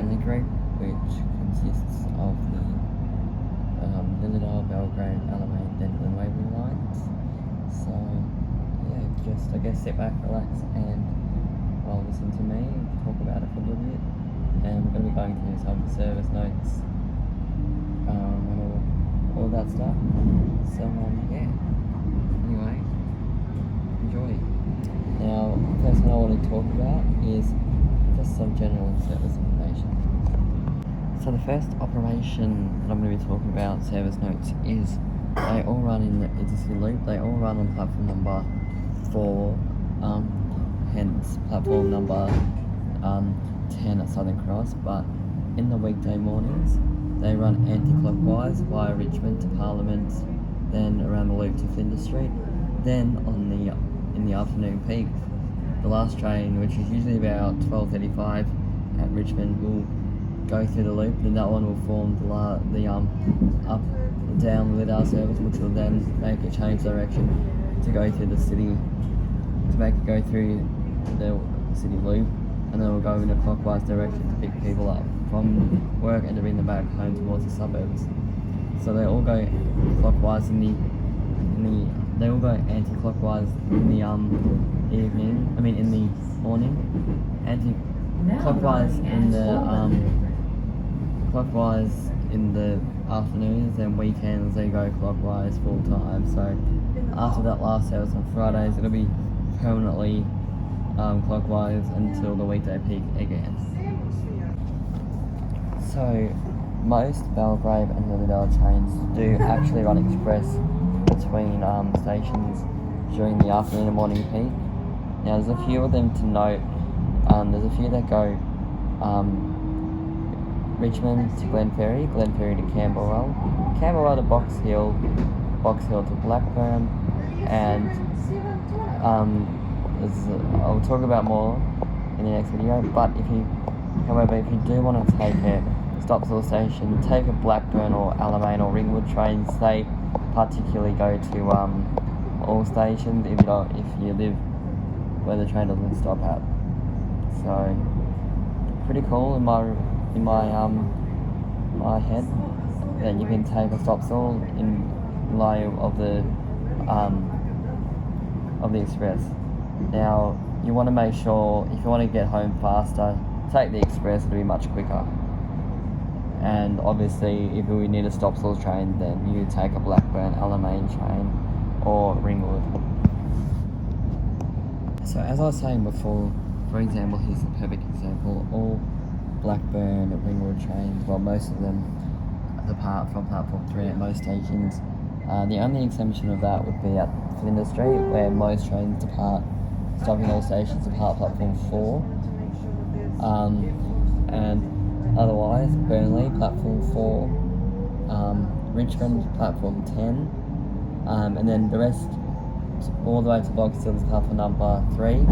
Burnley group, which consists of the Lilydale, Belgrade, Alamein, Denver and Waverley lines. So yeah, just I guess sit back, relax and listen to me talk about it for a little bit. And we're going to be going through some service notes and all that stuff. So yeah, anyway, enjoy. Now, the first one I want to talk about is just some general service information. So the first operation that I'm going to be talking about, service notes, is they all run in the existing loop. They all run on platform number 4, hence platform number 10 at Southern Cross, but in the weekday mornings they run anti-clockwise via Richmond to Parliament, then around the loop to Flinders Street, then in the afternoon peak, the last train, which is usually about 12:35 at Richmond, will go through the loop, and that one will form the up and down Lilydale service, which will then make it change direction to go through the city, to make it go through the city loop, and then we'll go in a clockwise direction to pick people up from work and to bring them back home towards the suburbs. So they all go clockwise they all go anti-clockwise in the in the morning, anti-clockwise in the clockwise in the afternoons, and weekends they go clockwise full time. So after that last service on Fridays, it'll be permanently clockwise until the weekday peak again. So most Belgrave and Lilydale trains do actually run express between stations during the afternoon and morning peak. Now there's a few of them to note. There's a few that go Richmond to Glenferrie, Glenferrie to Camberwell, Camberwell to Box Hill, Box Hill to Blackburn, and I'll talk about more in the next video. But if you do want to take a stops all station, take a Blackburn or Alamein or Ringwood trains. They particularly go to all stations if you live where the train doesn't stop at. So pretty cool in my head that you can take a stop all in lieu of the express. Now you want to make sure, if you want to get home faster, take the express. It'll be much quicker. And obviously, if we need a stop-all train, then you take a Blackburn, Alamein train, or Ringwood. So as I was saying before, for example, here's a perfect example. All Blackburn, Ringwood trains, well, most of them depart from platform 3 at most stations. The only exemption of that would be at Flinders Street, where most trains depart, stopping all stations, depart platform 4. And otherwise, Burnley, platform 4, Richmond, platform 10, and then the rest all the way to Box Hill is platform number 3,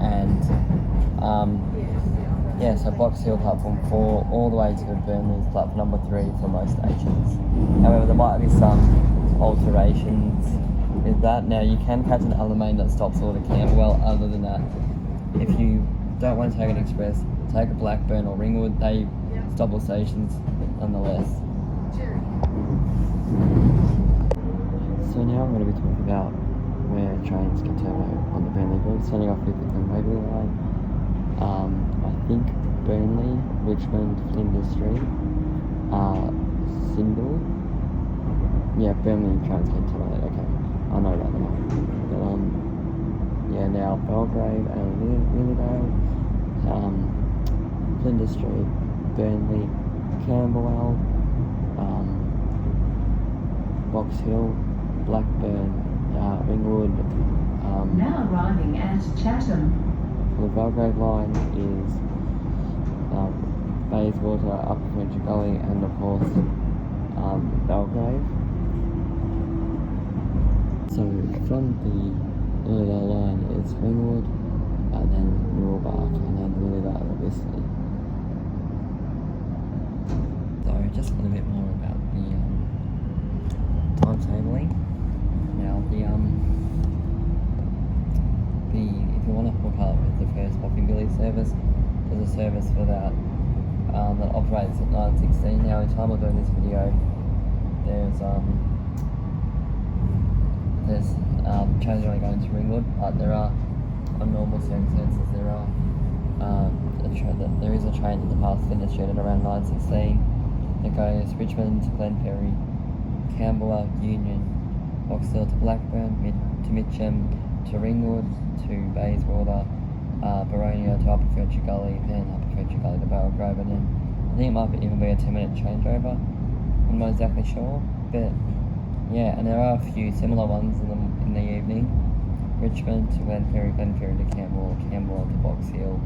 and so Box Hill, platform 4, all the way to Burnley is platform number 3 for most stations. However, there might be some alterations with that. Now, you can catch an Alamein that stops all to Camberwell. Other than that, if you don't want to take an express, take a Blackburn or Ringwood. They stop all stations nonetheless. So now I'm going to be talking about where trains can terminate on the Burnley route, starting off with the Waverley line. I think Burnley, Richmond, Flinders Street, Sindel. Yeah, Burnley trains can terminate. Okay, I know about them. But now Belgrave and Lilydale, Flinders Street, Burnley, Camberwell, Box Hill, Blackburn, Ringwood. Now arriving at Chatham. The Belgrave line is Bayswater, Upper French Gully, and of course Belgrave. So from the Lilydale line it's Ringwood, and then Millbark, and then Lilydale obviously. So just a little bit more about the timetabling. Now if you want to hook up with the first Popping Billy service, there's a service for that that operates at 9:16. Now, in time of doing this video, there's trains only going to Ringwood, but there are, on normal circumstances, there is a train that departs Flinders Street at around 9:16. It goes Richmond to Glenferrie, Camberwell, Union, Box Hill to Blackburn, to Mitcham, to Ringwood, to Bayswater, Baronia to Upper Fletcher Gully, then Upper Fletcher Gully to Barrel Grove, and then I think it might even be a 10-minute changeover. I'm not exactly sure, but yeah, and there are a few similar ones in the evening. Richmond to Glenferrie, Glenferrie to Camberwell, Camberwell to Box Hill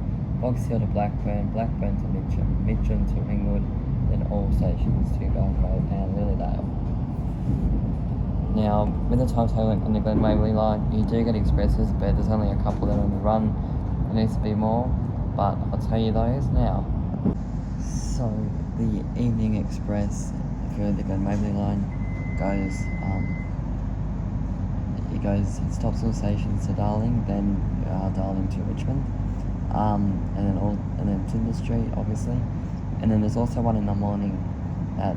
to Blackburn, Blackburn to Mitcham, Mitcham to Ringwood, then all stations to Barrel Grove and Lilydale. Now, with the timetabling on the Glen Waverley line, you do get expresses, but there's only a couple that are on the run. There needs to be more, but I'll tell you those now. So, the evening express for the Glen Waverley line it stops all stations to Darling, then Darling to Richmond, and then Flinders Street, obviously, and then there's also one in the morning that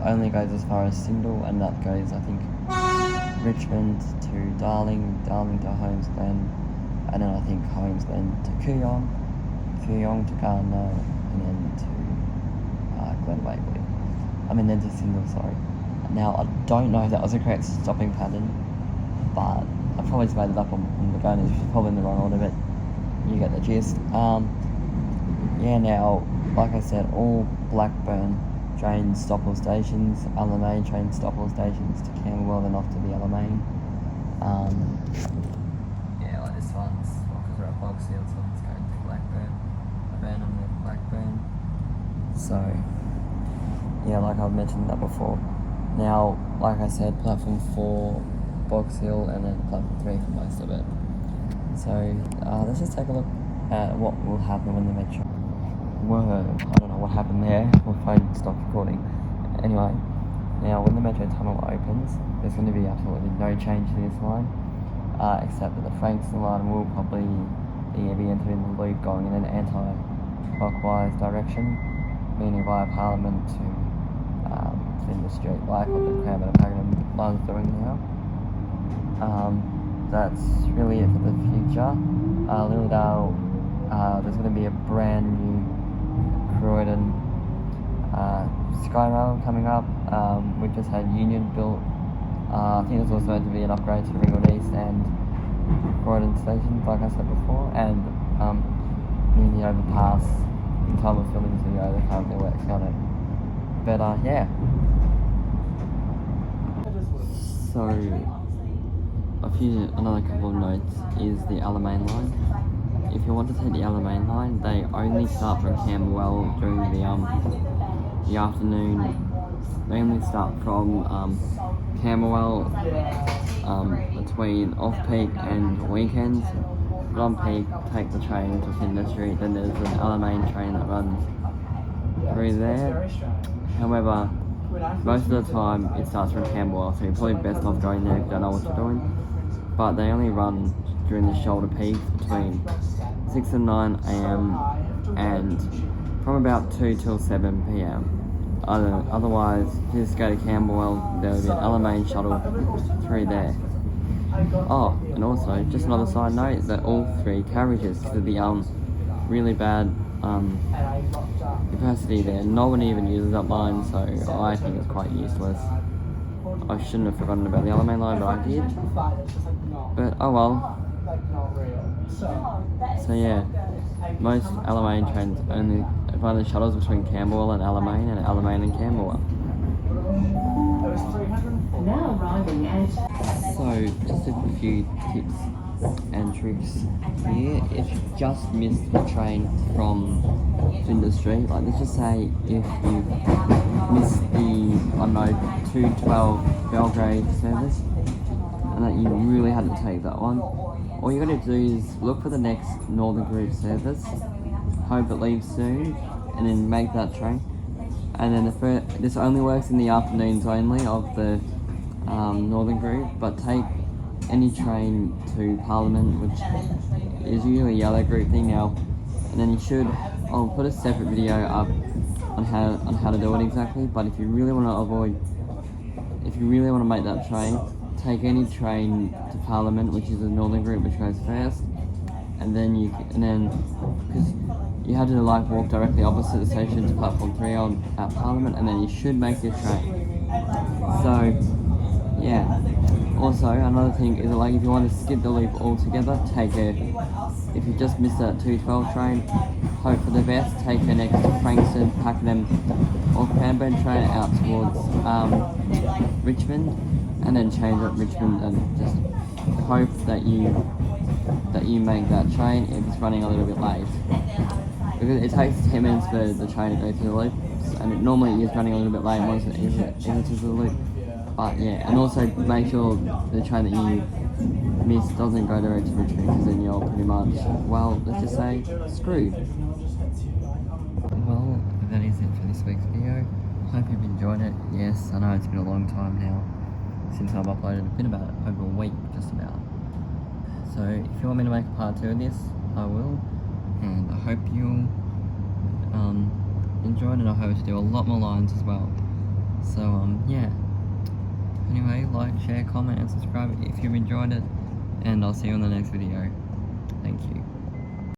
only goes as far as Sindel, and that goes, I think, Richmond to Darling to Holmes Glen, and then I think Holmes Glen to Kooyong to Gardner, and then to Glen Waverley. Then to Sindel, sorry. Now, I don't know if that was the correct stopping pattern, but I probably just made it up on the gun. It's probably in the wrong order, but you get the gist. Now, like I said, all Blackburn trains stop all stations, Alamein trains stop all stations to Camberwell, then off to the Alamein. Like this one's, because we're at Box Hill, this one's going to Blackburn, Burnham then Blackburn. So, yeah, like I've mentioned that before. Now, like I said, platform 4, Box Hill, and then platform 3 for most of it. So, let's just take a look at what will happen when the metro... Whoa, I don't know what happened there. My phone stopped recording. Anyway, now when the metro tunnel opens, there's going to be absolutely no change to this line, except that the Frankston line will probably be entering the loop going in an anti-clockwise direction, meaning via Parliament to Flinders Street, like what the Cranbourne and Pakenham line's doing now. That's really it for the future. Lilydale, there's going to be a brand new Croydon Skyrail coming up. We've just had Union built. I think there's also going to be an upgrade to Ringwood East and Croydon stations, like I said before, and near the overpass. In time of filming this video, they're currently working on it. But So, another couple of notes is the Alamein line. If you want to take the Alamein line, they only start from Camberwell during the afternoon. They only start from Camberwell between off-peak and weekends. But on peak, take the train to Flinders Street, then there's an Alamein train that runs through there. However, most of the time it starts from Camberwell, so you're probably best off going there if you don't know what you're doing. But they only run during the shoulder peaks between 6 and 9 a.m. and from about 2 till 7 p.m. Otherwise, if you just go to Camberwell, there will be an Alamein shuttle through there. Oh, and also, just another side note, that all 3 carriages, because of the really bad capacity there, no one even uses that line, so I think it's quite useless. I shouldn't have forgotten about the Alamein line, but I did. But oh well. So yeah, most Alamein trains only run the shuttles between Camberwell and Alamein and Camberwell. Now arriving at... So, just a few tips and tricks here. If you just missed the train from Flinders Street, like let's just say if you missed the 2:12 Belgrade service and that you really had to take that one, all you got to do is look for the next Northern Group service, hope it leaves soon, and then make that train. And then this only works in the afternoons only of the Northern Group, but take any train to Parliament, which is usually a yellow group thing. Now, and then I'll put a separate video up on how to do it exactly. But if you really want to make that train, take any train to Parliament, which is the northern route, which goes first, and then because you have to like walk directly opposite the station to platform 3 at Parliament, and then you should make your train. So yeah. Also, another thing is like if you want to skip the loop altogether, if you just missed that 212 train, hope for the best. Take her next to Frankston, Pakenham, or Cranbourne train out towards Richmond, and then change at Richmond and just hope that you make that train if it's running a little bit late. Because it takes 10 minutes for the train to go through the loops, and it normally is running a little bit late once it enters the loop. But yeah, and also make sure the train that you miss doesn't go direct to Richmond, because then you're pretty much, well, let's just say, screwed. Well, that is it for this week's video. Hope you've enjoyed it. Yes, I know it's been a long time now since I've uploaded. It's been about over a week, just about. So if you want me to make a part 2 of this, I will. And I hope you'll enjoy it, and I hope to do a lot more lines as well. So yeah. Anyway, like, share, comment and subscribe if you've enjoyed it, and I'll see you on the next video. Thank you.